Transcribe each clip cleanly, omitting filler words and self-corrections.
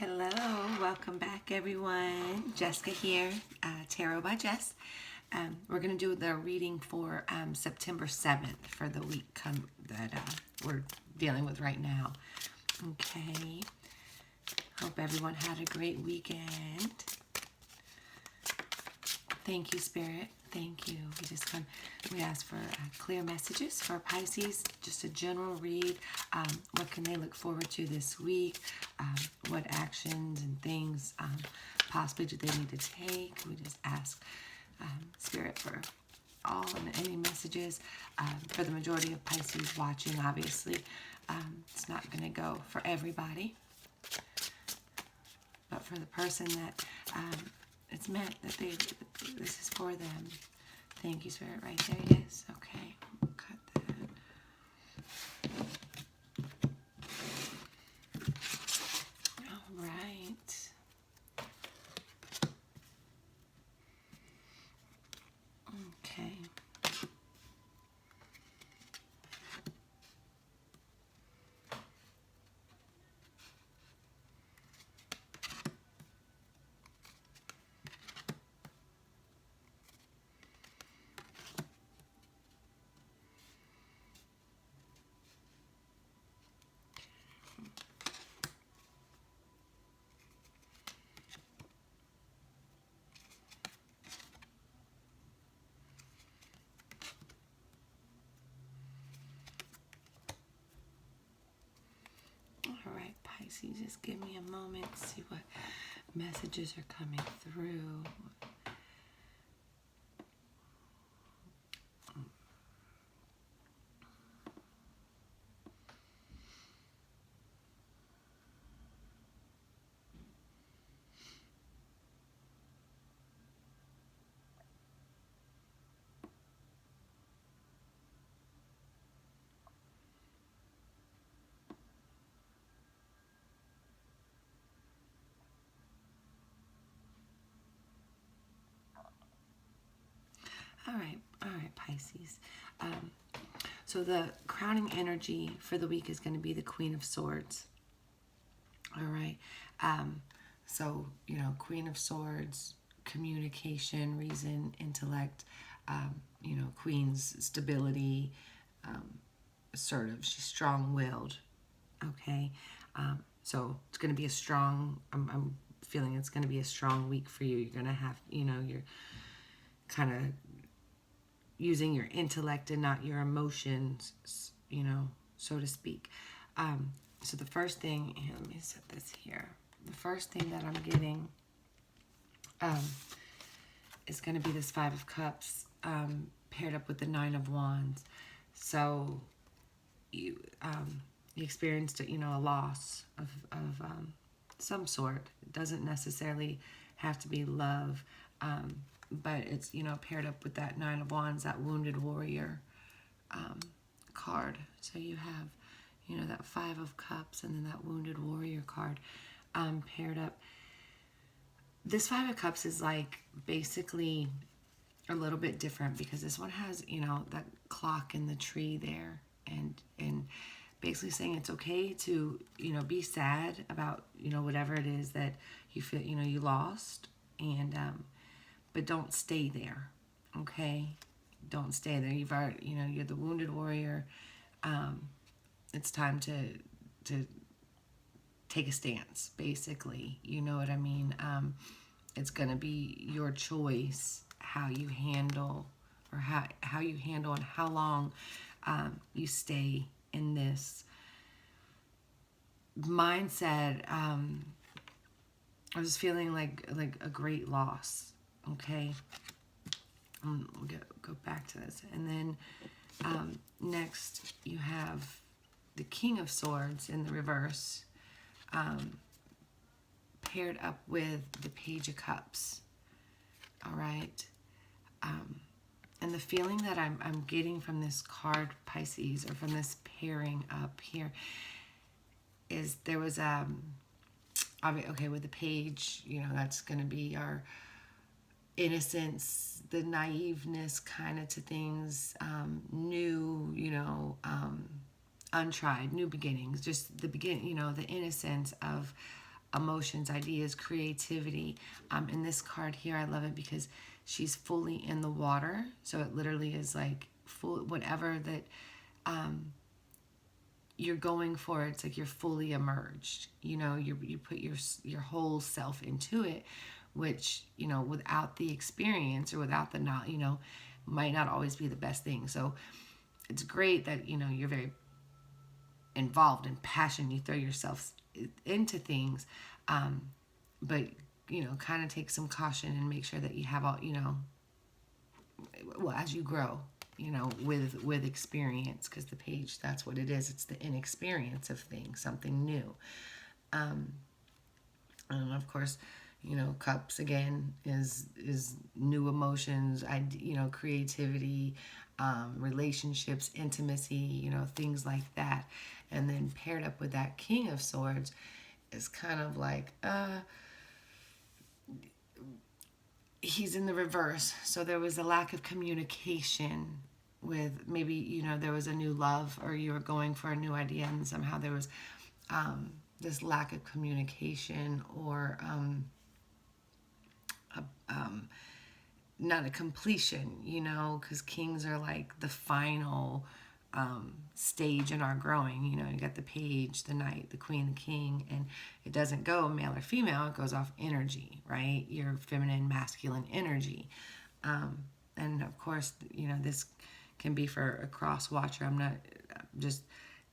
Hello, welcome back everyone. Jessica here, Tarot by Jess. We're going to do the reading for September 7th for the week that we're dealing with right now. Okay, hope everyone had a great weekend. Thank you, Spirit. Thank you. We ask for clear messages for Pisces, just a general read. What can they look forward to this week? What actions and things possibly do they need to take? We just ask Spirit for all and any messages. For the majority of Pisces watching, obviously, it's not going to go for everybody. But for the person that it's meant that this is for them. Thank you, Spirit, right there. Yes, okay. We'll cut that. All right. Okay. All right, Pisces, just give me a moment to see what messages are coming through. All right, Pisces. So the crowning energy for the week is going to be the Queen of Swords. All right. So, Queen of Swords, communication, reason, intellect, Queen's stability, assertive. She's strong-willed. Okay. So it's going to be a strong, I'm feeling it's going to be a strong week for you. You're going to have, you're kind of using your intellect and not your emotions, so to speak. So the first thing, here, let me set this here. The first thing that I'm getting is going to be this Five of Cups paired up with the Nine of Wands. So you experienced, a loss of some sort. It doesn't necessarily have to be love, but it's, paired up with that Nine of Wands, that Wounded Warrior card. So you have, that Five of Cups and then that Wounded Warrior card paired up. This Five of Cups is like basically a little bit different because this one has, that clock in the tree there and basically saying it's okay to, be sad about, whatever it is that you feel, you lost, and but don't stay there, okay? Don't stay there. You've already, you're the Wounded Warrior. It's time to take a stance, basically. You know what I mean? It's going to be your choice how you handle, or how you handle and how long you stay in this mindset. I was feeling like a great loss. Okay, we'll go back to this, and then next you have the King of Swords in the reverse, paired up with the Page of Cups. All right, and the feeling that I'm getting from this card, Pisces, or from this pairing up here, is there was okay, with the Page, that's going to be our innocence, the naiveness kind of to things, new, untried, new beginnings, just the beginning, the innocence of emotions, ideas, creativity. In this card here, I love it because she's fully in the water. So it literally is like full, whatever that you're going for, it's like you're fully immersed. You put your whole self into it, which, without the experience or without the not, might not always be the best thing. So it's great that, you're very involved and passionate. You throw yourself into things, but, kind of take some caution and make sure that you have all, well, as you grow, with experience, because the page, that's what it is. It's the inexperience of things, something new. And of course, cups again is new emotions, creativity, relationships, intimacy, things like that. And then paired up with that King of Swords is kind of like, he's in the reverse. So there was a lack of communication with, maybe, there was a new love, or you were going for a new idea, and somehow there was this lack of communication, or not a completion, because kings are like the final stage in our growing. You got the page, the knight, the queen, the king, and it doesn't go male or female. It goes off energy, right? Your feminine, masculine energy. And of course, this can be for a cross watcher. I'm not just,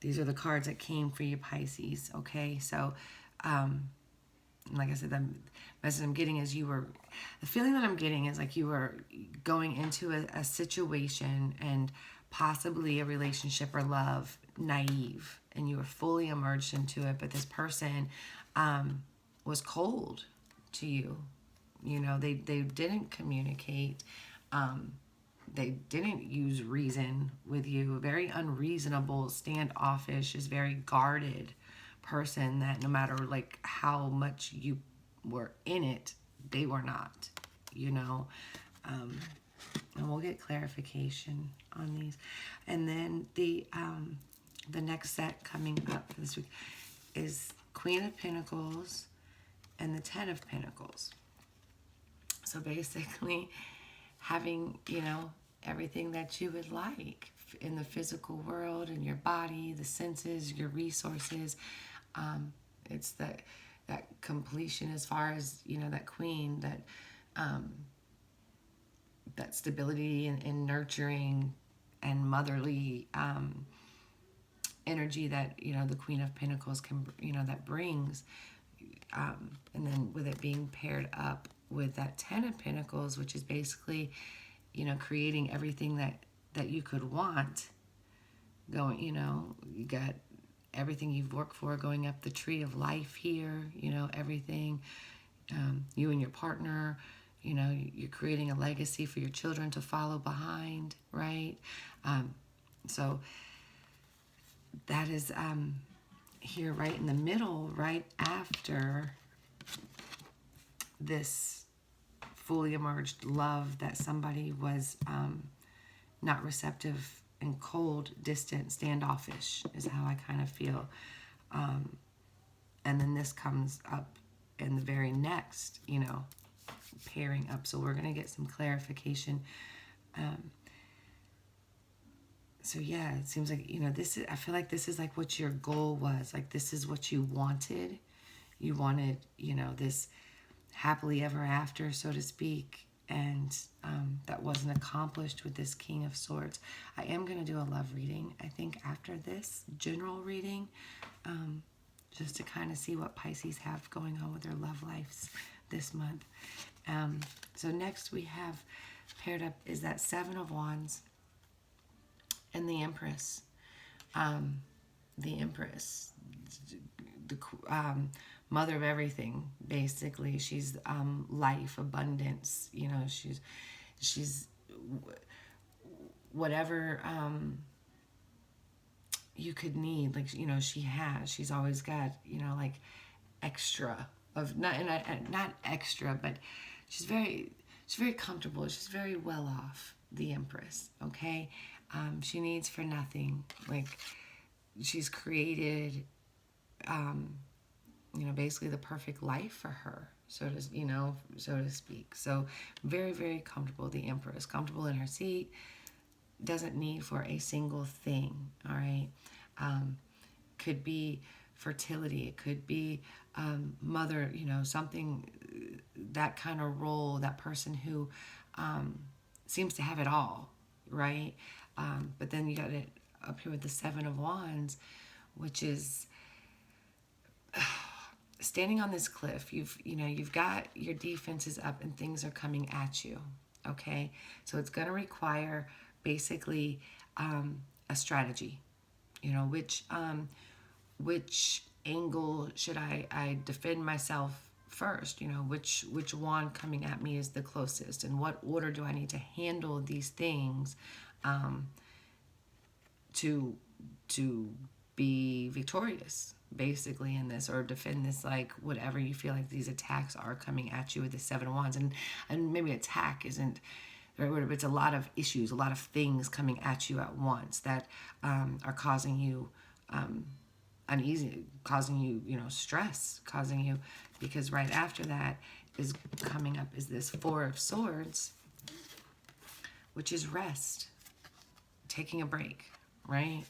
these are the cards that came for you, Pisces. Okay. So, like I said, the message I'm getting is the feeling that I'm getting is like you were going into a situation, and possibly a relationship or love, naive, and you were fully immersed into it, but this person was cold to you. They didn't communicate. They didn't use reason with you. Very unreasonable, standoffish, is very guarded person that no matter like how much you were in it, they were not, and we'll get clarification on these. And then the next set coming up this week is Queen of Pentacles and the Ten of Pentacles. So basically having, everything that you would like in the physical world, in your body, the senses, your resources. It's that completion as far as, that queen, that stability and nurturing and motherly energy that, the Queen of Pentacles can, that brings. And then with it being paired up with that Ten of Pentacles, which is basically, creating everything that you could want. Going, you got everything you've worked for going up the tree of life here, everything. You and your partner, you're creating a legacy for your children to follow behind, right? So that is here right in the middle, right after this fully emerged love that somebody was not receptive and cold, distant, standoffish is how I kind of feel. And then this comes up in the very next, pairing up. So we're going to get some clarification. So yeah, it seems like, I feel like this is like what your goal was. Like this is what you wanted. You wanted, this happily ever after, so to speak. And that wasn't accomplished with this King of Swords. I am going to do a love reading, I think, after this general reading, just to kind of see what Pisces have going on with their love lives this month. So next we have paired up is that Seven of Wands and the Empress. The Empress, the mother of everything, basically. She's life, abundance, she's whatever you could need, like, she's always got, like extra of, not extra, but she's very comfortable. She's very well off, the Empress, okay? She needs for nothing. Like, she's created, basically the perfect life for her, so to speak. So very, very comfortable. The Empress, comfortable in her seat, doesn't need for a single thing. All right. Could be fertility. It could be mother, something, that kind of role, that person who seems to have it all, right? But then you got it up here with the Seven of Wands, which is standing on this cliff. You've got your defenses up and things are coming at you. Okay, so it's going to require basically a strategy. Which angle should I defend myself first? Which wand coming at me is the closest, and what order do I need to handle these things to be victorious, basically, in this, or defend this, like whatever you feel like these attacks are coming at you with the Seven of Wands. And maybe attack isn't the right word, but it's a lot of issues, a lot of things coming at you at once that are causing you uneasy, causing you, stress, causing you, because right after that is coming up is this Four of Swords, which is rest, taking a break, right?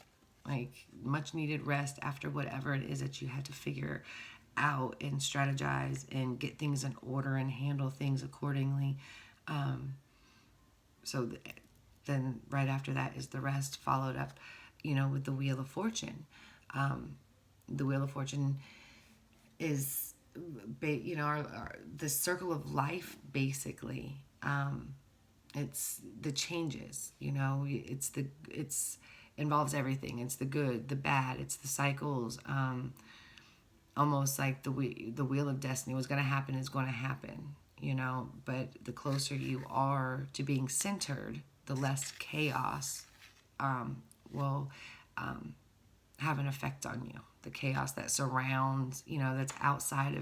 Like much needed rest after whatever it is that you had to figure out and strategize and get things in order and handle things accordingly. Then right after that is the rest, followed up, with the Wheel of Fortune. The Wheel of Fortune is, the circle of life, basically. It's the changes, it's involves everything. It's the good, the bad, it's the cycles. Almost like the Wheel of Destiny. What's going to happen is going to happen, but the closer you are to being centered, the less chaos will have an effect on you. The chaos that surrounds, that's outside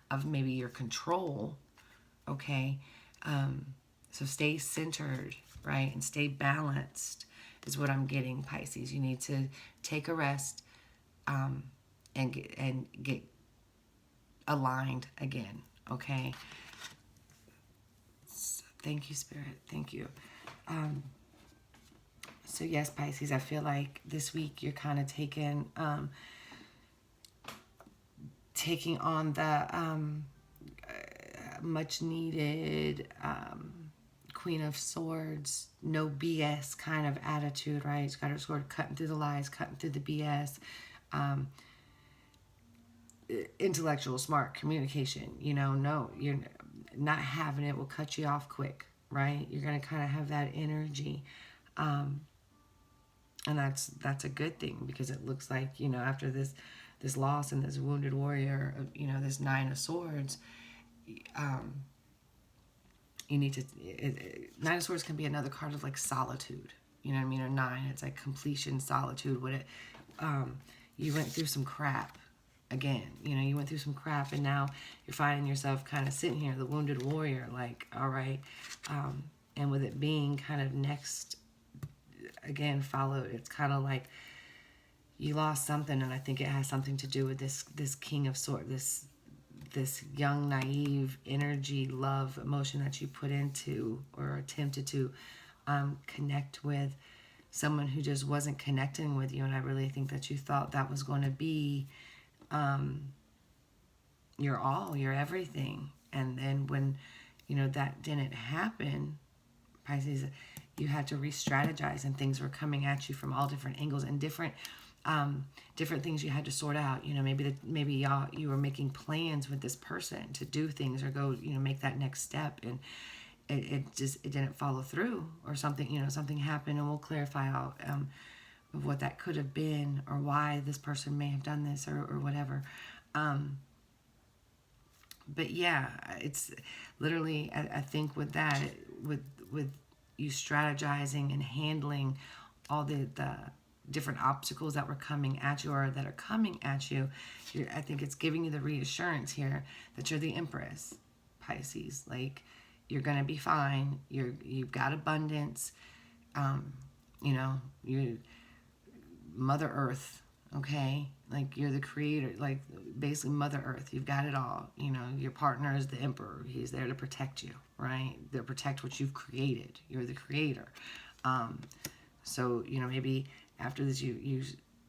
of maybe your control. Okay. So stay centered, right? And stay balanced is what I'm getting, Pisces. You need to take a rest and get aligned again. Okay. So, thank you, Spirit. Thank you. So yes, Pisces, I feel like this week you're kind of taking on the much needed Queen of Swords, no BS kind of attitude, right? It's got her sword cutting through the lies, cutting through the BS. Intellectual, smart communication, no, you're not having it will cut you off quick, right? You're going to kind of have that energy. And that's a good thing, because it looks like, after this loss and this wounded warrior, this Nine of Swords, you need to, Nine of Swords can be another card of like solitude, you know what I mean? Or nine, it's like completion, solitude. You went through some crap again, you went through some crap, and now you're finding yourself kind of sitting here, the wounded warrior, like, all right. And with it being kind of next, again, followed, it's kind of like you lost something, and I think it has something to do with this King of Swords, this young, naive energy, love, emotion that you put into or attempted to connect with someone who just wasn't connecting with you. And I really think that you thought that was going to be your all, your everything. And then when, that didn't happen, Pisces, you had to re-strategize, and things were coming at you from all different angles and different things you had to sort out. Maybe you were making plans with this person to do things or go, make that next step, and it didn't follow through, or something, something happened, and we'll clarify out of what that could have been, or why this person may have done this, or whatever. But yeah, it's literally, I think with that, with you strategizing and handling all the different obstacles that were coming at you, or that are coming at you, I think it's giving you the reassurance here that you're the Empress, Pisces. Like, you're gonna be fine. You've got abundance. You Mother Earth, okay? Like, you're the creator, like, basically Mother Earth. You've got it all. You know, your partner is the emperor. He's there to protect you, right? To protect what you've created. You're the creator. So, you know, maybe after this, you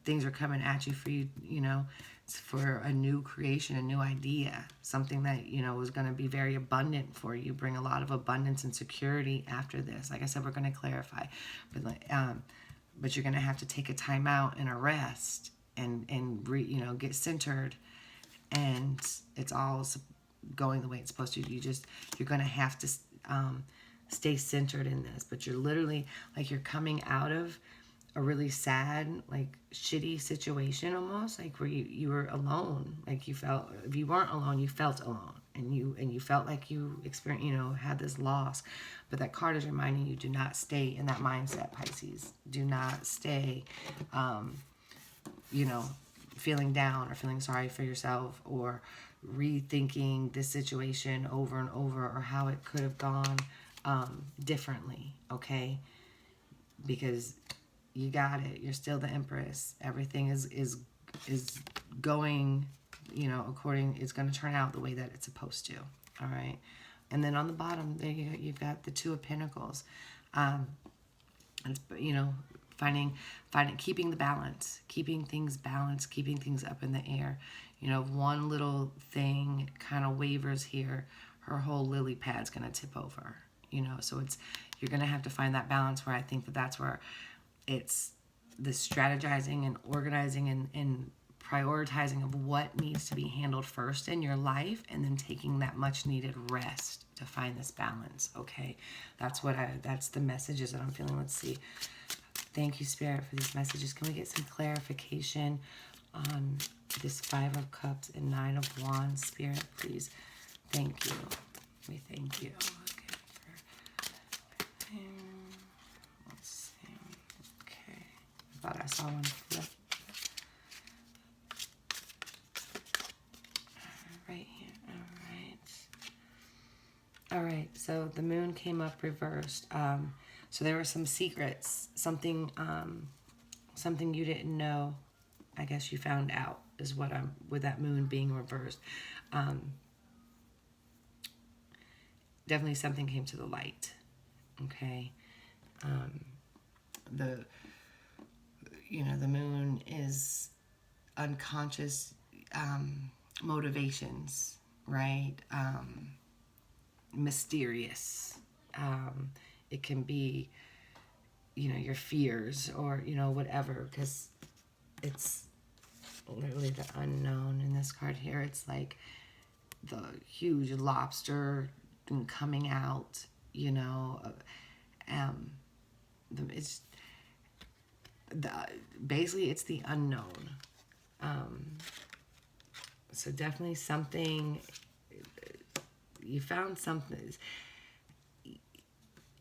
things are coming at you for you, you know, it's for a new creation, a new idea, something that, you know, is going to be very abundant for you, bring a lot of abundance and security after this. Like I said, we're going to clarify, but you're going to have to take a time out and a rest and you know, get centered, and it's all going the way it's supposed to. You're going to have to stay centered in this, but you're literally, like, you're coming out of a really sad, like, shitty situation, almost like where you were alone. Like, you felt, if you weren't alone, you felt alone, and you felt like you experienced, you know, had this loss. But that card is reminding you, do not stay in that mindset, Pisces. Do not stay you know, feeling down or feeling sorry for yourself, or rethinking this situation over and over, or how it could have gone differently, okay? Because you got it. You're still the Empress. Everything is going, you know, it's going to turn out the way that it's supposed to, all right? And then on the bottom there, you've got the Two of Pentacles. It's, you know, finding, keeping the balance, keeping things balanced, keeping things up in the air. You know, if one little thing kind of wavers here, her whole lily pad's going to tip over, you know. So you're going to have to find that balance, where I think that's where it's the strategizing and organizing and prioritizing of what needs to be handled first in your life, and then taking that much needed rest to find this balance, okay? That's the messages that I'm feeling. Let's see. Thank you, Spirit, for these messages. Can we get some clarification on this Five of Cups and Nine of Wands, Spirit, please? Thank you. We thank you. Okay. Let's see. Okay. I thought I saw one flip. Right here. All right. So the moon came up reversed. So there were some secrets, something you didn't know. I guess you found out, is what with that moon being reversed. Definitely something came to the light. Okay. The moon is unconscious motivations, right? Mysterious. It can be, you know, your fears, or, you know, whatever, because it's literally the unknown in this card here. It's like the huge lobster coming out, you know. Basically it's the unknown. So definitely something, you found something.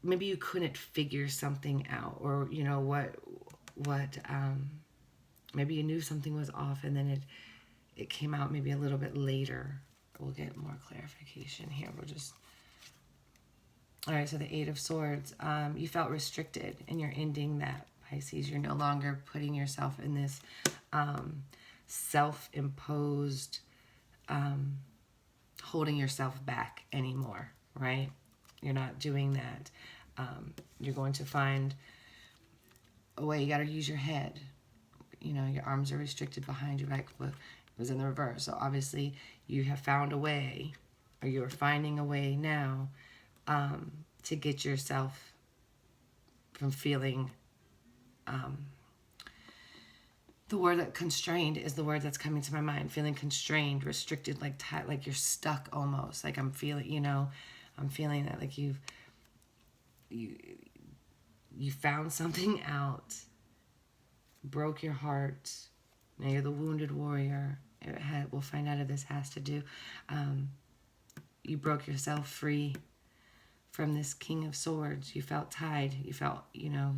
Maybe you couldn't figure something out, or, you know, what maybe you knew something was off, and then it came out maybe a little bit later. We'll get more clarification here. All right, so the Eight of Swords. You felt restricted, and you're ending that, Pisces. You're no longer putting yourself in this self-imposed, holding yourself back anymore, right? You're not doing that. You're going to find a way. You got to use your head. You know, your arms are restricted behind you, right? It was in the reverse. So obviously you have found a way, or you're finding a way now, to get yourself from feeling, the word that constrained is the word that's coming to my mind. Feeling constrained, restricted, like tight, like you're stuck almost. Like I'm feeling, you know, I'm feeling that, like you found something out, broke your heart. Now you're the wounded warrior. We'll find out if this has to do. You broke yourself free from this King of Swords. You felt tied. You felt, you know,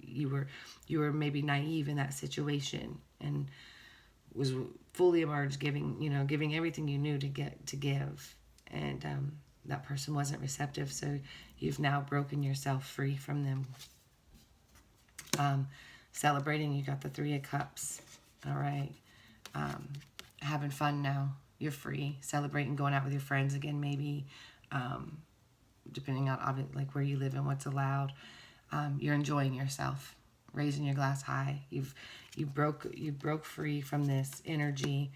you were maybe naive in that situation, and was fully emerged, giving everything you knew to give, and that person wasn't receptive. So you've now broken yourself free from them. Celebrating, you got the Three of Cups. All right. Having fun now. You're free. Celebrating, going out with your friends again, maybe. Depending on like where you live and what's allowed. You're enjoying yourself, raising your glass high. You broke free from this energy,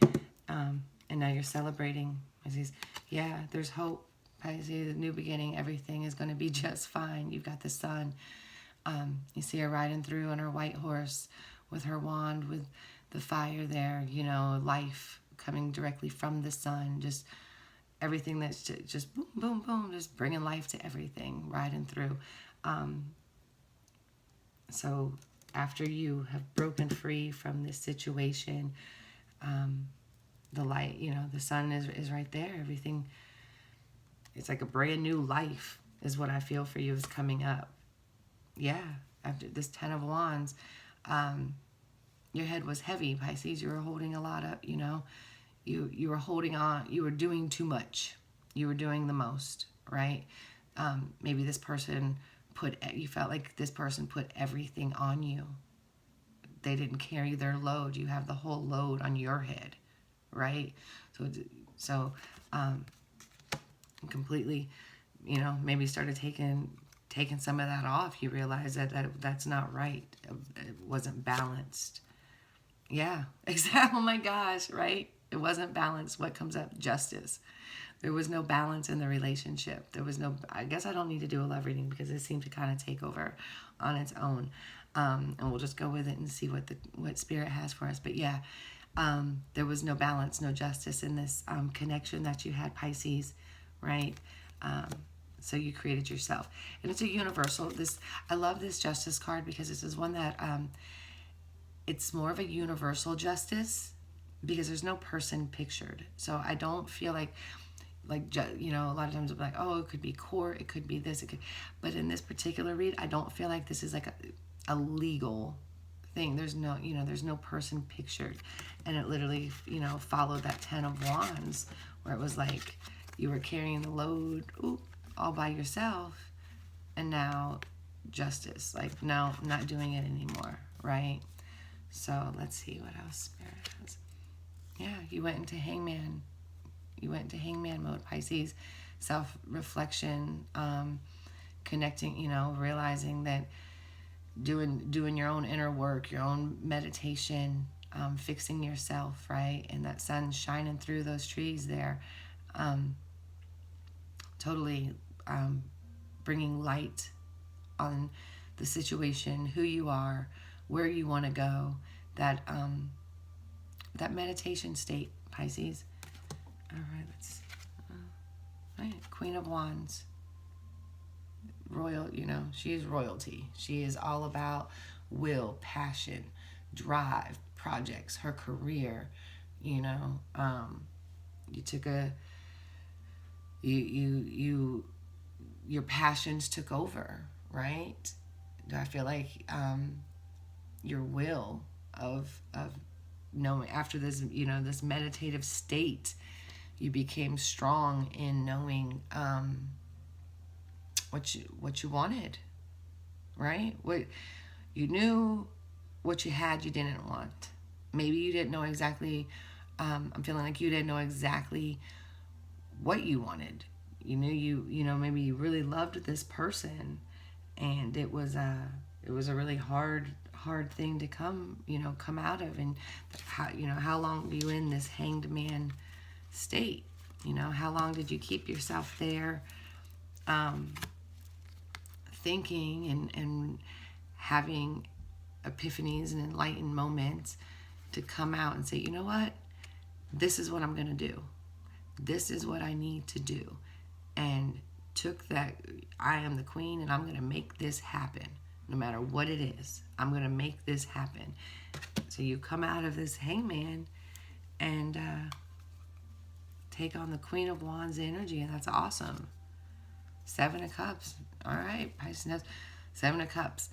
and now you're celebrating. Pisces, yeah, there's hope. Pisces, new beginning. Everything is going to be just fine. You've got the sun. You see her riding through on her white horse with her wand, with the fire there. You know, life coming directly from the sun. Just everything that's just boom, boom, boom, just bringing life to everything, riding through. So after you have broken free from this situation, the light, you know, the sun is right there. Everything, it's like a brand new life is what I feel for you is coming up. Yeah, after this 10 of Wands, your head was heavy, Pisces. You were holding a lot up, you know. You were holding on. You were doing too much. You were doing the most, right? Maybe this person you felt like this person put everything on you. They didn't carry their load. You have the whole load on your head, right? So completely, you know, maybe started taking some of that off. You realize that's not right. It wasn't balanced. Yeah, exactly. Oh my gosh, right? It wasn't balanced. What comes up? Justice. There was no balance in the relationship. There was no, I guess I don't need to do a love reading because it seemed to kind of take over on its own. And we'll just go with it and see what Spirit has for us. But yeah, there was no balance, no justice in this connection that you had, Pisces, right? So you created yourself. And it's a universal, I love this justice card because this is one that, it's more of a universal justice because there's no person pictured. So I don't feel like, you know, a lot of times it'll be like, oh, it could be court, it could be this, but in this particular read, I don't feel like this is like a legal thing. There's no person pictured. And it literally, you know, followed that 10 of Wands where it was like you were carrying the load all by yourself, and now justice, like, no, I'm not doing it anymore, right? So let's see what else Spirit has. Yeah, you went into Hangman. You went into Hangman mode, Pisces. Self-reflection, connecting, you know, realizing that doing your own inner work, your own meditation, fixing yourself, right? And that sun shining through those trees there. Totally bringing light on the situation, who you are, where you want to go, that meditation state, Pisces. All right, let's Queen of Wands. Royal, you know, she is royalty. She is all about will, passion, drive, projects, her career, you know. You took your passions took over, right? I feel like your will of knowing after this, you know, this meditative state, you became strong in knowing what you wanted, right? What you knew, what you had, you didn't want. Maybe you didn't know exactly. I'm feeling like you didn't know exactly what you wanted. You knew you know, maybe you really loved this person, and it was a really hard thing to come out of. And how long were you in this hanged man state? You know, how long did you keep yourself there, thinking and having epiphanies and enlightened moments to come out and say, you know what, this is what I'm going to do. This is what I need to do. And took that, I am the queen and I'm going to make this happen. No matter what it is, I'm going to make this happen. So you come out of this hangman and take on the Queen of Wands energy, and that's awesome. 7 of Cups. All right, Pisces. 7 of Cups.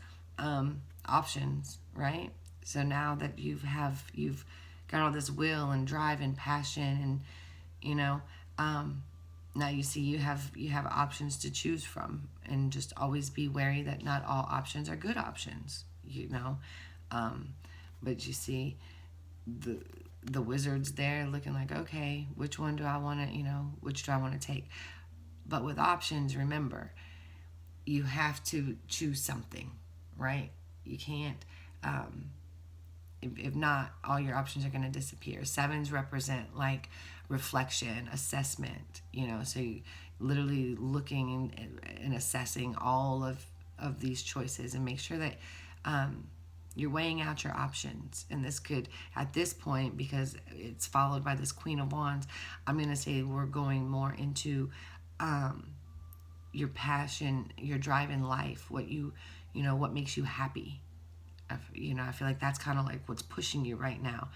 Options, right? So now that you've got all this will and drive and passion, and you know, now you see you have options to choose from, and just always be wary that not all options are good options, you know. But you see, the the wizard's there looking like, okay, which one do I want to, which do I want to take? But with options, remember, you have to choose something, right? You can't, if not, all your options are going to disappear. Sevens represent like reflection, assessment, so you literally looking and assessing all of these choices, and make sure that you're weighing out your options. And this could, at this point, because it's followed by this Queen of Wands, I'm going to say we're going more into your passion, your drive in life, what what makes you happy. I feel like that's kind of like what's pushing you right now.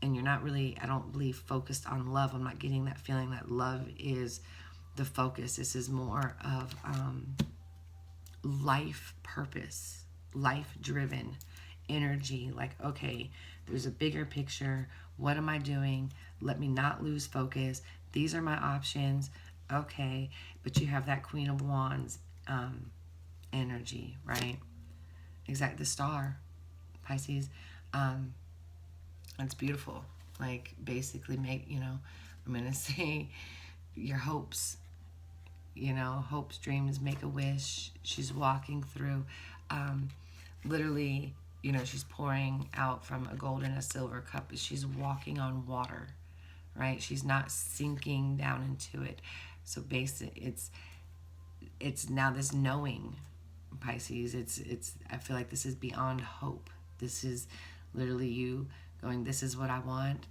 And you're not really, I don't believe, focused on love. I'm not getting that feeling that love is the focus. This is more of life purpose, life driven energy. Like, okay, there's a bigger picture. What am I doing? Let me not lose focus. These are my options. Okay, but you have that Queen of Wands energy, right? Exact, the star, Pisces. It's beautiful. Like, basically I'm going to say your hopes, hopes, dreams, make a wish. She's walking through, literally, she's pouring out from a gold and a silver cup. She's walking on water, right? She's not sinking down into it. So it's now this knowing, Pisces. I feel like this is beyond hope. This is literally you going, this is what I want,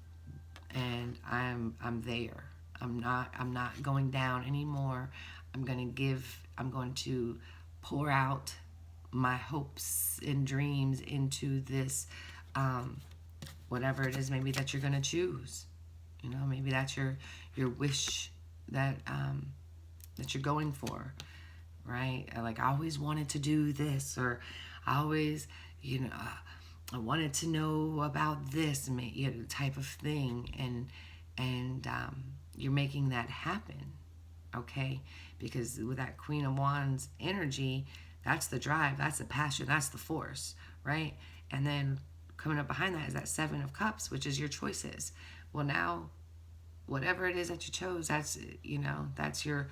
and I'm there. I'm not going down anymore. I'm going to pour out my hopes and dreams into this, whatever it is maybe that you're going to choose. Maybe that's your wish that that you're going for, right? Like, I always wanted to do this, or I always, I wanted to know about this, type of thing, and you're making that happen, okay? Because with that Queen of Wands energy, that's the drive, that's the passion, that's the force, right? And then coming up behind that is that Seven of Cups, which is your choices. Well, now, whatever it is that you chose, that's that's your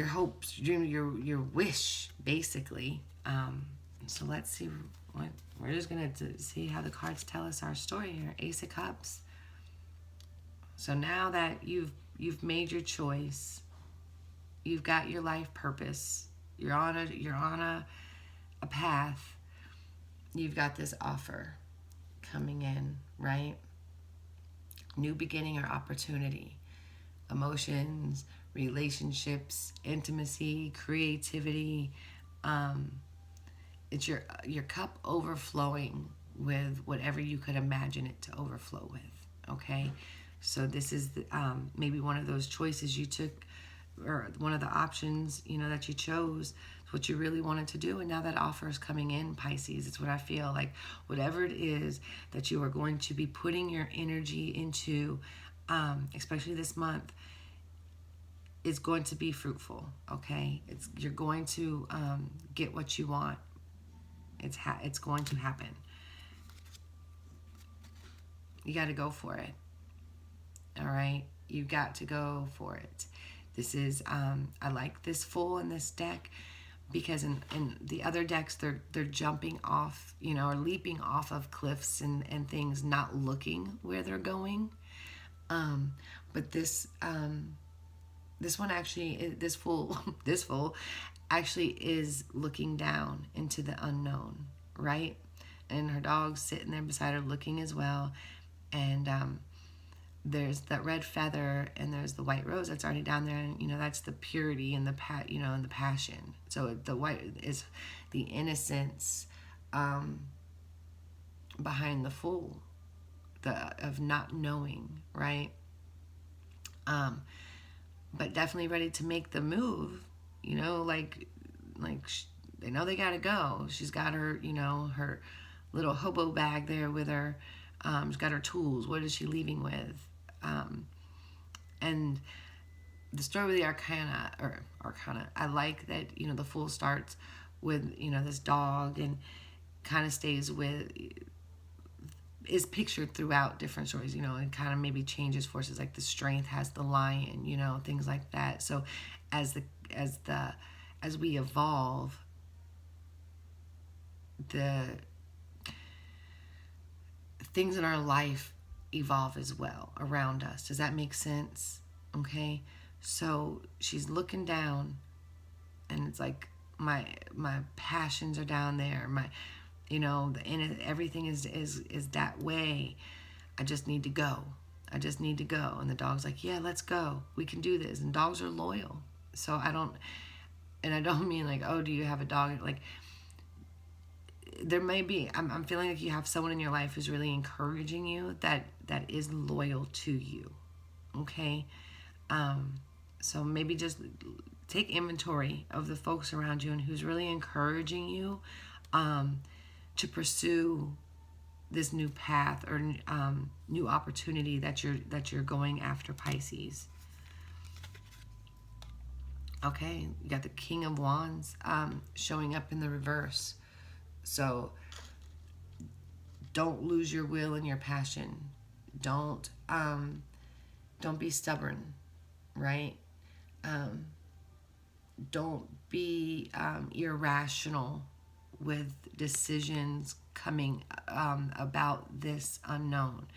hopes, your wish, basically. So let's see what we're just gonna see how the cards tell us our story here. Ace of Cups. So now that you've made your choice, you've got your life purpose, you're on a path. You've got this offer coming in, right? New beginning or opportunity, emotions, relationships, intimacy, creativity. It's your cup overflowing with whatever you could imagine it to overflow with, okay? So this is maybe one of those choices you took, or one of the options, that you chose, what you really wanted to do, and now that offer is coming in, Pisces. It's what I feel like. Whatever it is that you are going to be putting your energy into, especially this month, is going to be fruitful, okay? You're going to get what you want. It's going to happen. You got to go for it. All right? You've got to go for it. This is, I like this Fool in this deck, because in the other decks, they're jumping off, or leaping off of cliffs and things, not looking where they're going. But this one actually, this Fool actually is looking down into the unknown, right? And her dog's sitting there beside her looking as well. And there's that red feather, and there's the white rose that's already down there, and that's the purity and the and the passion. So the white is the innocence behind the Fool, of not knowing, right? But definitely ready to make the move, like they know they gotta go. She's got her, her little hobo bag there with her. She's got her tools. What is she leaving with? And the story with the Arcana, I like that, the Fool starts with, this dog, and kind of stays with is pictured throughout different stories, you know, and kind of maybe changes forces, like the strength has the lion, you know, things like that. So as we evolve, the things in our life evolve as well around us. Does that make sense? Okay. So she's looking down, and it's like my passions are down there. And everything is that way. I just need to go. I just need to go. And the dog's like, yeah, let's go. We can do this. And dogs are loyal. So I don't mean like, oh, do you have a dog? Like, there may be, I'm feeling like you have someone in your life who's really encouraging you that is loyal to you. Okay. So maybe just take inventory of the folks around you and who's really encouraging you to pursue this new path or new opportunity that you're going after, Pisces. Okay, you got the King of Wands showing up in the reverse. So don't lose your will and your passion. Don't be stubborn, right? Don't be irrational with decisions coming about this unknown.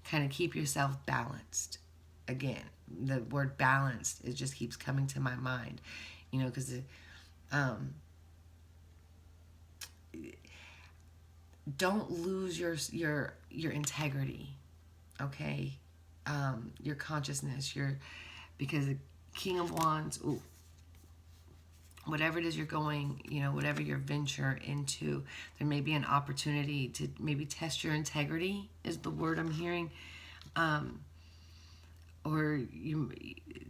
Kind of keep yourself balanced. Again, the word balanced, it just keeps coming to my mind, you know, because don't lose your integrity, okay? Your consciousness, because the King of Wands, ooh, whatever it is you're going, you know, whatever your venture into, there may be an opportunity to maybe test your integrity, is the word I'm hearing. Or you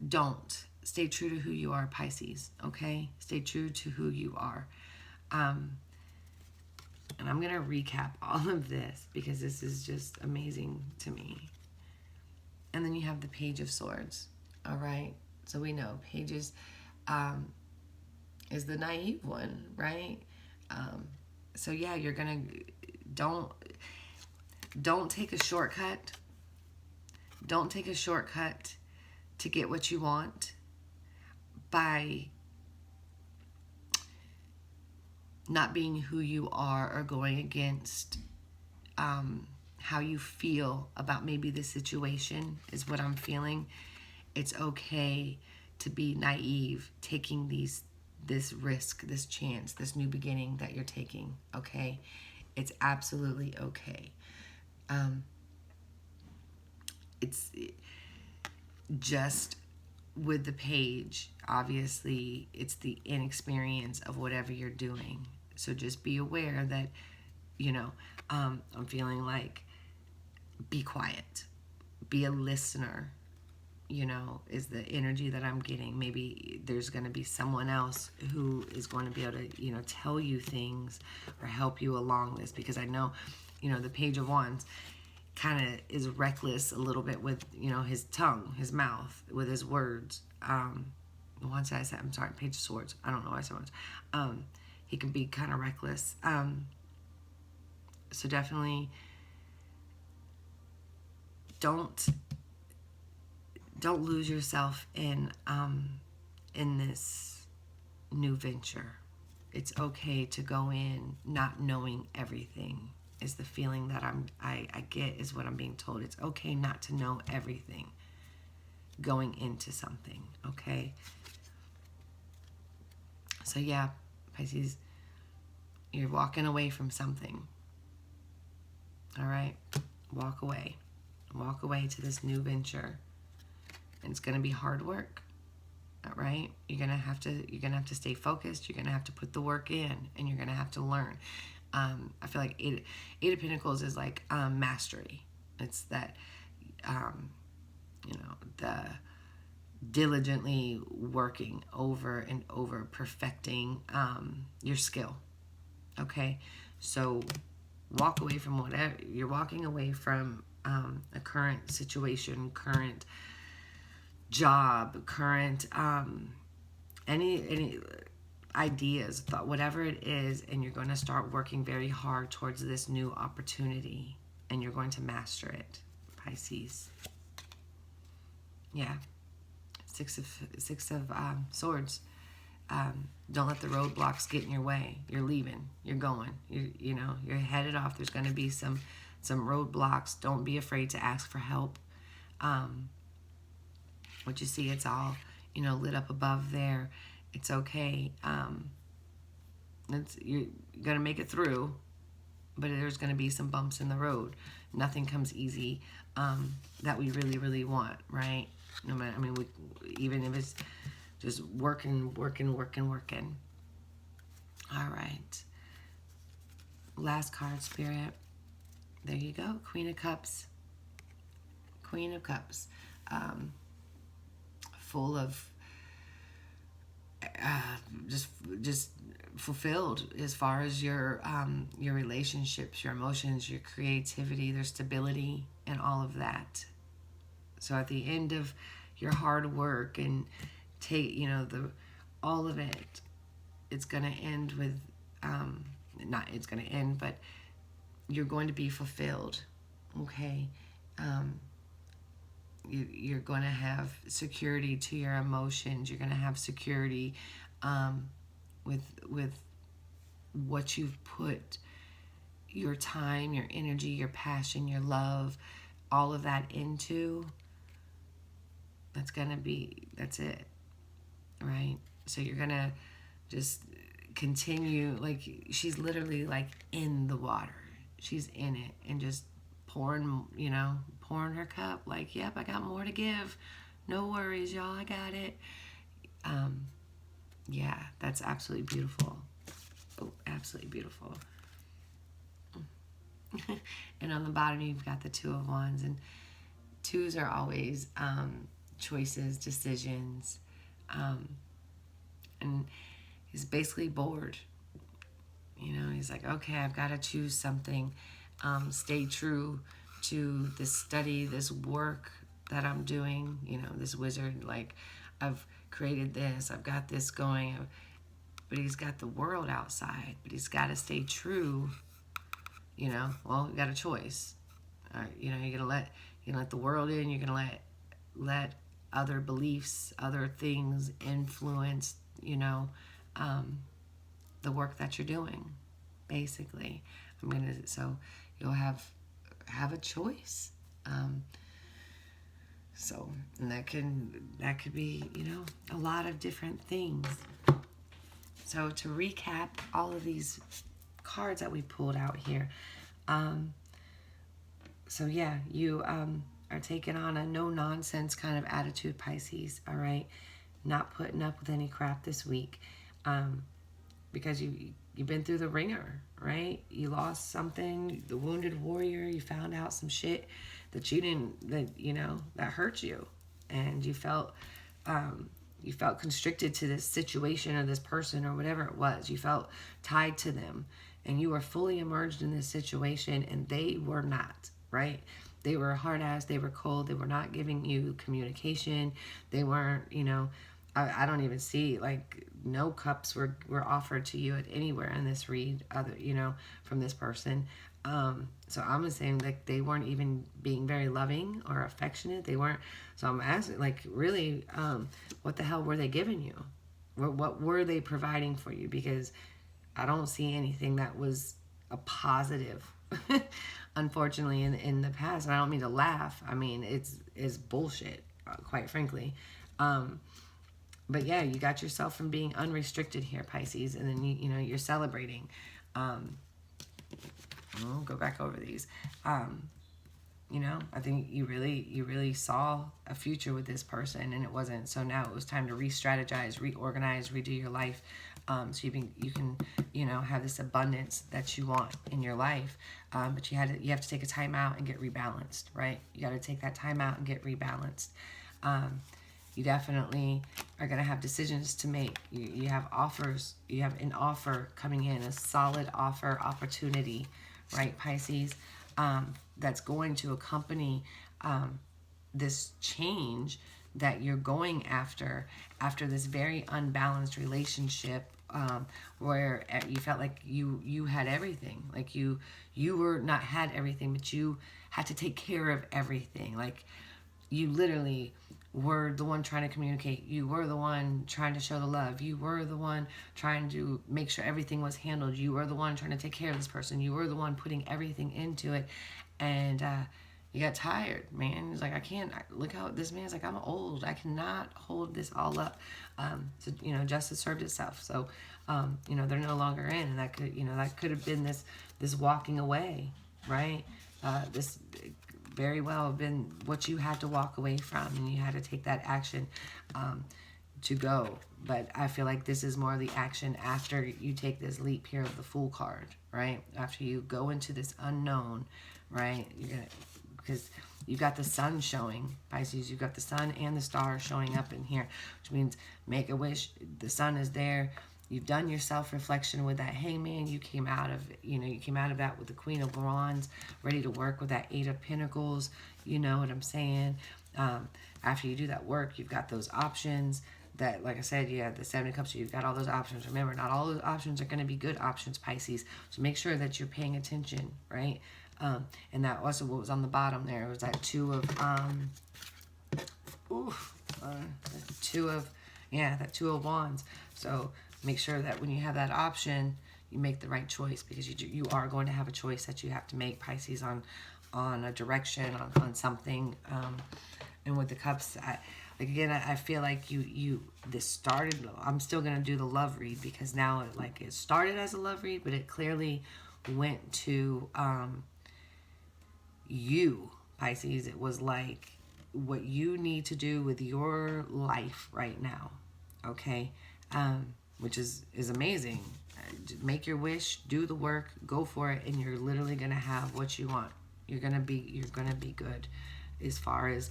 don't. Stay true to who you are, Pisces, okay? Stay true to who you are. And I'm going to recap all of this because this is just amazing to me. And then you have the Page of Swords, all right? So we know Pages is the naive one, right? So yeah, you're going to, don't take a shortcut. Don't take a shortcut to get what you want by not being who you are or going against how you feel about maybe the situation, is what I'm feeling. It's okay to be naive, taking this risk, this chance, this new beginning that you're taking, okay? It's absolutely okay. It's just with the page, obviously, it's the inexperience of whatever you're doing. So just be aware that, you know, I'm feeling like, be quiet, be a listener, you know, is the energy that I'm getting. Maybe there's going to be someone else who is going to be able to, you know, tell you things or help you along this, because I know, you know, the Page of Wands kind of is reckless a little bit with, you know, his tongue, his mouth, with his words. Once I said, I'm sorry, Page of Swords. I don't know why I said words. He can be kind of reckless. So definitely don't lose yourself in this new venture. It's okay to go in not knowing everything, is the feeling that I get, is what I'm being told. It's okay not to know everything going into something, okay? So yeah, Pisces, you're walking away from something, all right? Walk away. Walk away to this new venture. And it's going to be hard work, all right? You're going to have to stay focused. You're going to have to put the work in, and you're going to have to learn. I feel like Eight of Pentacles is like mastery. It's that, you know, the diligently working over and over, perfecting your skill. Okay, so walk away from whatever you're walking away from, a current situation, current job, current any ideas, thought, whatever it is, and you're going to start working very hard towards this new opportunity. and you're going to master it, Pisces. Yeah. Six of Swords. Don't let the roadblocks get in your way. You're leaving. You're going. You're headed off. There's going to be some roadblocks. Don't be afraid to ask for help. What you see, it's all, lit up above there. It's okay. You're going to make it through, but there's going to be some bumps in the road. Nothing comes easy that we really, really want, right? No matter, even if it's just working. All right. Last card, Spirit. There you go. Queen of Cups. Queen of Cups. Full of just fulfilled as far as your relationships, your emotions, your creativity, their stability, and all of that. So at the end of your hard work and all of it, it's going to end with, not it's going to end, but you're going to be fulfilled, okay? You're going to have security to your emotions. You're going to have security with what you've put your time, your energy, your passion, your love, all of that into. That's it, right? So you're going to just continue, like, she's literally like in the water. She's in it and just pouring her cup, like, yep, I got more to give. No worries, y'all, I got it. Yeah, that's absolutely beautiful. Oh, absolutely beautiful. And on the bottom, you've got the Two of Wands, and twos are always choices, decisions, and he's basically bored. He's like, okay, I've got to choose something. Stay true to this study, this work that I'm doing. This wizard, like, I've created this, I've got this going, but he's got the world outside, but he's got to stay true. Well, you got a choice. You're gonna let the world in. You're gonna let other beliefs, other things influence, the work that you're doing. Basically, so you'll have a choice. And that could be, a lot of different things. So to recap all of these cards that we pulled out here, so yeah, you are taking on a no nonsense kind of attitude, Pisces. All right, not putting up with any crap this week, because you've been through the ringer, right? You lost something, the wounded warrior. You found out some shit that that hurt you, and you felt constricted to this situation or this person or whatever it was. You felt tied to them, and you were fully immersed in this situation, and they were not, right? They were hard ass, they were cold, they were not giving you communication. They weren't, I don't even see, like, no cups were offered to you at anywhere in this read, other, from this person. So I'm saying, like, they weren't even being very loving or affectionate. They weren't. So I'm asking, like, really, what the hell were they giving you? What were they providing for you? Because I don't see anything that was a positive, unfortunately, in the past. And I don't mean to laugh. I mean, it's bullshit, quite frankly. But yeah, you got yourself from being unrestricted here, Pisces, and then you're celebrating. I'll go back over these. I think you really saw a future with this person, and it wasn't. So now it was time to re-strategize, reorganize, redo your life, so you can have this abundance that you want in your life. But you have to take a time out and get rebalanced, right? You got to take that time out and get rebalanced. You definitely are going to have decisions to make. You have offers. You have an offer coming in, a solid offer, opportunity, right, Pisces, that's going to accompany this change that you're going after this very unbalanced relationship where you felt like you had everything, like you were not had everything, but you had to take care of everything. Like you literally were the one trying to communicate. You were the one trying to show the love. You were the one trying to make sure everything was handled. You were the one trying to take care of this person. You were the one putting everything into it. And you got tired, man. He's like, I can't. Look how this man's like, I'm old. I cannot hold this all up. So, justice served itself. So, they're no longer in. And that could have been this walking away, right? This very well have been what you had to walk away from, and you had to take that action to go. But I feel like this is more the action after you take this leap here of the Fool card, right? After you go into this unknown, right? Because you've got the sun showing, Pisces. You've got the sun and the stars showing up in here, which means make a wish. The sun is there. You've done your self-reflection with that Hangman. You came out of that with the Queen of Wands, ready to work with that Eight of Pentacles. You know what I'm saying? After you do that work, you've got those options that, like I said, you have the Seven of Cups. So you've got all those options. Remember, not all those options are going to be good options, Pisces. So make sure that you're paying attention, right? And that also what was on the bottom there was that Two of Wands. So make sure that when you have that option, you make the right choice, because you are going to have a choice that you have to make, Pisces, on a direction, on something. And with the Cups, I feel like this started. I'm still gonna do the love read, because now it started as a love read, but it clearly went to you, Pisces. It was like what you need to do with your life right now, okay? Which is amazing. Make your wish, do the work, go for it, and you're literally gonna have what you want. You're gonna be good as far as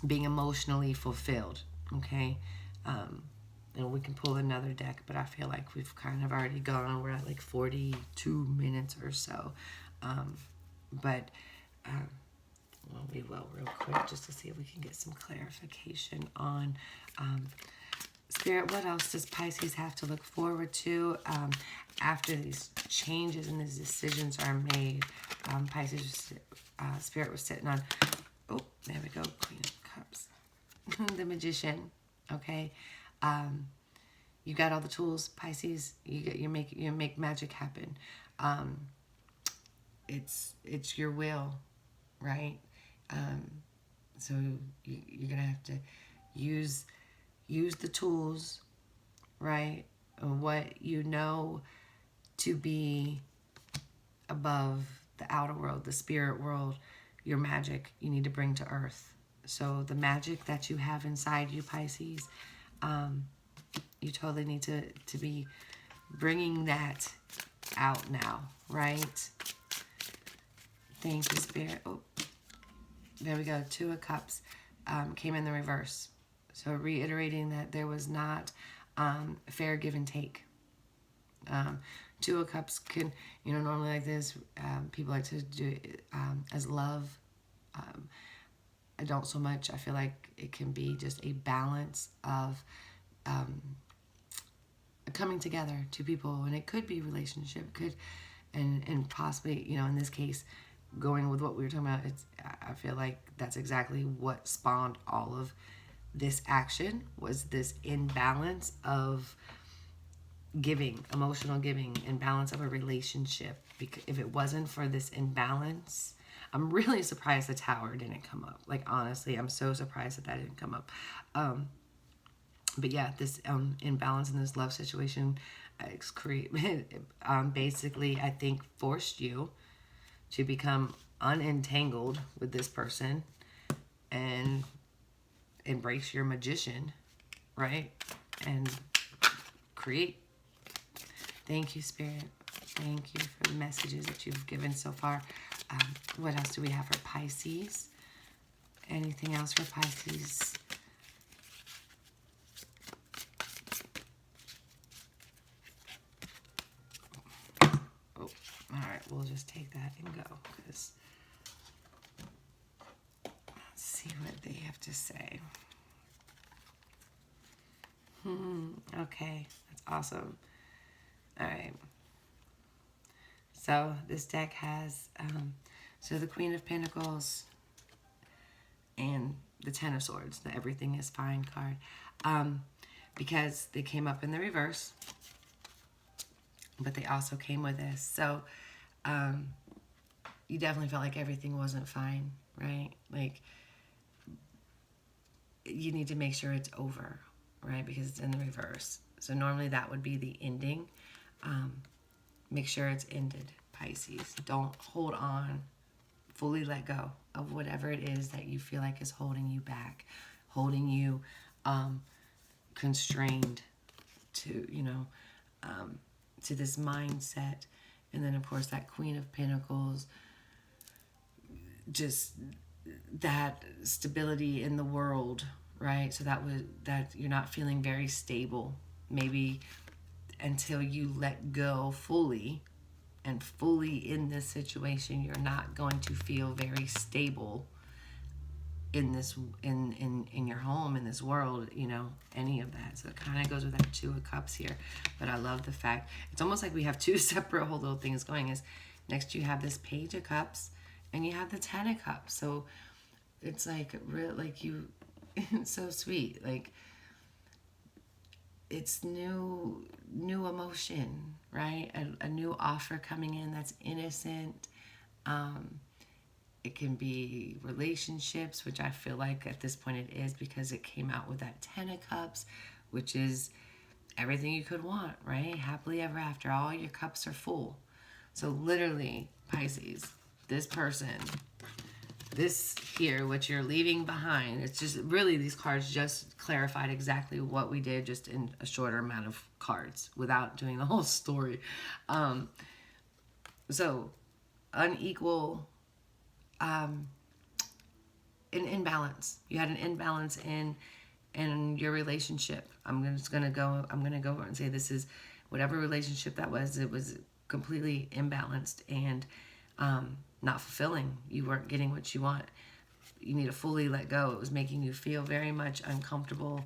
being emotionally fulfilled, okay? And we can pull another deck, but I feel like we've kind of already gone. We're at like 42 minutes or so. We will real quick, just to see if we can get some clarification on Spirit. What else does Pisces have to look forward to after these changes and these decisions are made? Pisces, Spirit was sitting on, oh, there we go, Queen of Cups. The Magician, okay? You got all the tools, Pisces. You make magic happen. It's your will, right? So you're gonna have to use the tools, right? What you know to be above the outer world, the spirit world, your magic, you need to bring to earth. So the magic that you have inside you, Pisces, you totally need to be bringing that out now, right? Thank you, Spirit. Oh, there we go. Two of Cups came in the reverse. So reiterating that there was not fair give and take. Two of Cups can, normally like this, people like to do it as love. I don't so much. I feel like it can be just a balance of coming together, two people, and it could be relationship, and possibly, in this case, going with what we were talking about, I feel like that's exactly what spawned all of this action, was this imbalance of giving, emotional giving, imbalance of a relationship. Because if it wasn't for this imbalance, I'm really surprised the Tower didn't come up. Like, honestly, I'm so surprised that didn't come up. But yeah, this imbalance in this love situation basically, I think, forced you to become unentangled with this person and embrace your magician, right? And create. Thank you, Spirit. Thank you for the messages that you've given so far. What else do we have for Pisces? Anything else for Pisces? Oh, all right. We'll just take that and go, because let's see what they have to say. Okay, that's awesome. All right. So this deck has so the Queen of Pentacles and the Ten of Swords, the Everything is Fine card, because they came up in the reverse, but they also came with this. So you definitely felt like everything wasn't fine, right? Like you need to make sure it's over, right? Because it's in the reverse. So normally that would be the ending. Make sure it's ended, Pisces. Don't hold on. Fully let go of whatever it is that you feel like is holding you back, holding you constrained to, to this mindset. And then, of course, that Queen of Pentacles, just that stability in the world, right? So that you're not feeling very stable, maybe until you let go fully. And fully in this situation, you're not going to feel very stable in this in your home, in this world, any of that. So it kind of goes with that Two of Cups here. But I love the fact it's almost like we have two separate whole little things going. Is next you have this Page of Cups and you have the Ten of Cups. So it's like real, like you, it's so sweet. Like it's new emotion, right? A new offer coming in that's innocent. It can be relationships, which I feel like at this point it is, because it came out with that Ten of Cups, which is everything you could want, right? Happily ever after. All your cups are full. So literally, Pisces, this person, this here, what you're leaving behind, it's just really, these cards just clarified exactly what we did just in a shorter amount of cards without doing the whole story. So unequal, an imbalance. You had an imbalance in your relationship. I'm gonna go and say this is whatever relationship that was. It was completely imbalanced and not fulfilling. You weren't getting what you want. You need to fully let go. It was making you feel very much uncomfortable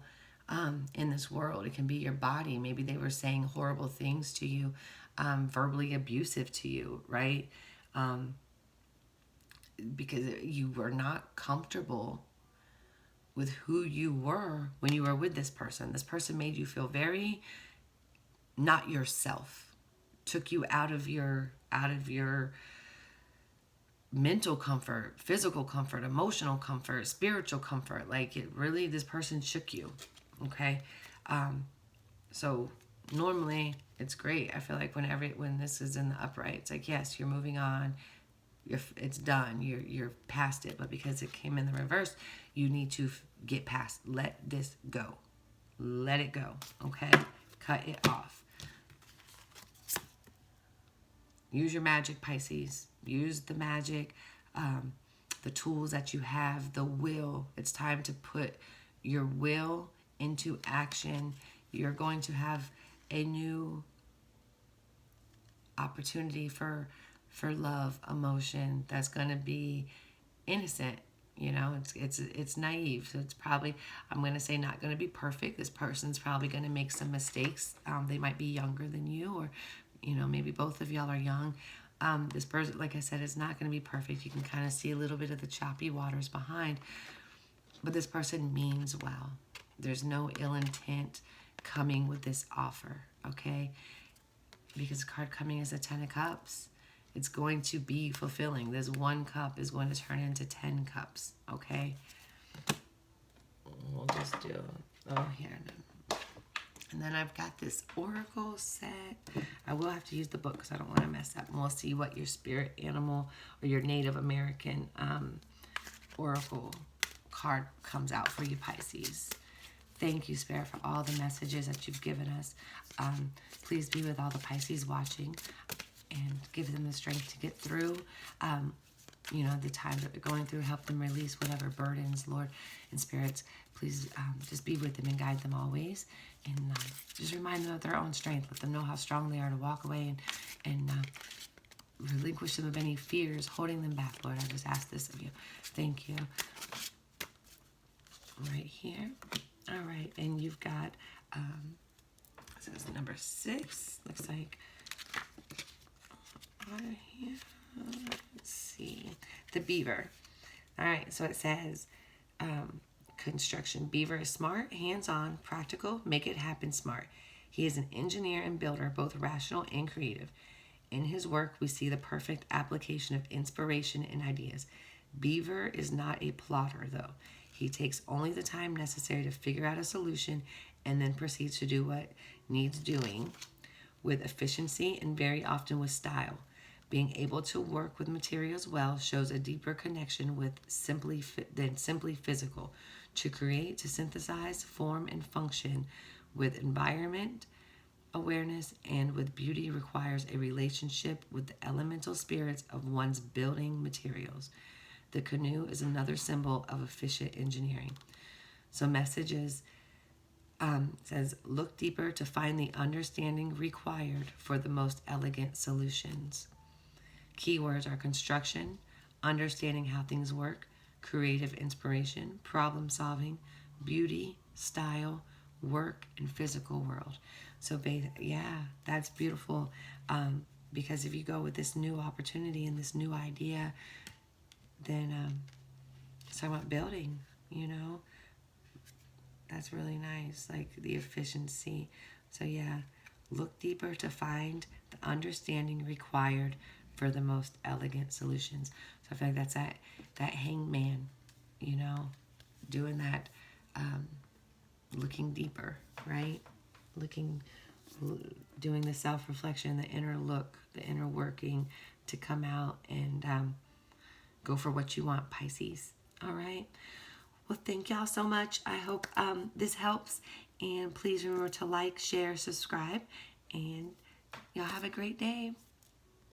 in this world. It can be your body. Maybe they were saying horrible things to you, verbally abusive to you, right? Because you were not comfortable with who you were when you were with this person. This person made you feel very not yourself. Took you out of your mental comfort, physical comfort, emotional comfort, spiritual comfort. Like it really, this person shook you. Okay. So normally it's great. I feel like when this is in the upright, it's like, yes, you're moving on. It's done. You're past it. But because it came in the reverse, you need to get past. Let this go. Let it go. Okay? Cut it off. Use your magic, Pisces. Use the magic, the tools that you have, the will. It's time to put your will into action. You're going to have a new opportunity for love, emotion that's going to be innocent. It's naive. So it's probably, I'm going to say, not going to be perfect. This person's probably going to make some mistakes. They might be younger than you, or maybe both of y'all are young. This person, like I said, is not going to be perfect. You can kind of see a little bit of the choppy waters behind, but this person means well. There's no ill intent coming with this offer, okay? Because the card coming is the Ten of Cups. It's going to be fulfilling. This one cup is going to turn into 10 cups, okay? We'll just do, here. And then I've got this oracle set. I will have to use the book because I don't want to mess up. And we'll see what your spirit animal or your Native American oracle card comes out for you, Pisces. Thank you, Spirit, for all the messages that you've given us. Please be with all the Pisces watching and give them the strength to get through, the times that they're going through. Help them release whatever burdens, Lord, and spirits. Please just be with them and guide them always. And just remind them of their own strength. Let them know how strong they are to walk away and relinquish them of any fears holding them back, Lord. I just ask this of you. Thank you. Right here. All right, and you've got, this is number 6, looks like. Let's see, the beaver. All right, so it says, construction. Beaver is smart, hands-on, practical, make it happen smart. He is an engineer and builder, both rational and creative. In his work, we see the perfect application of inspiration and ideas. Beaver is not a plotter, though. He takes only the time necessary to figure out a solution and then proceeds to do what needs doing with efficiency and very often with style. Being able to work with materials well shows a deeper connection with than simply physical. To create, to synthesize, form, and function with environment awareness and with beauty requires a relationship with the elemental spirits of one's building materials. The canoe is another symbol of efficient engineering. So messages says, look deeper to find the understanding required for the most elegant solutions. Keywords are construction, understanding how things work, creative inspiration, problem solving, beauty, style, work, and physical world. So, yeah, that's beautiful. Because if you go with this new opportunity and this new idea, then it's talking about building, you know. That's really nice, like the efficiency. So, yeah, look deeper to find the understanding required for the most elegant solutions. So I feel like that's that hangman, you know, doing that, looking deeper, right? Doing the self-reflection, the inner look, the inner working to come out and go for what you want, Pisces. All right. Well, thank y'all so much. I hope this helps. And please remember to like, share, subscribe. And y'all have a great day.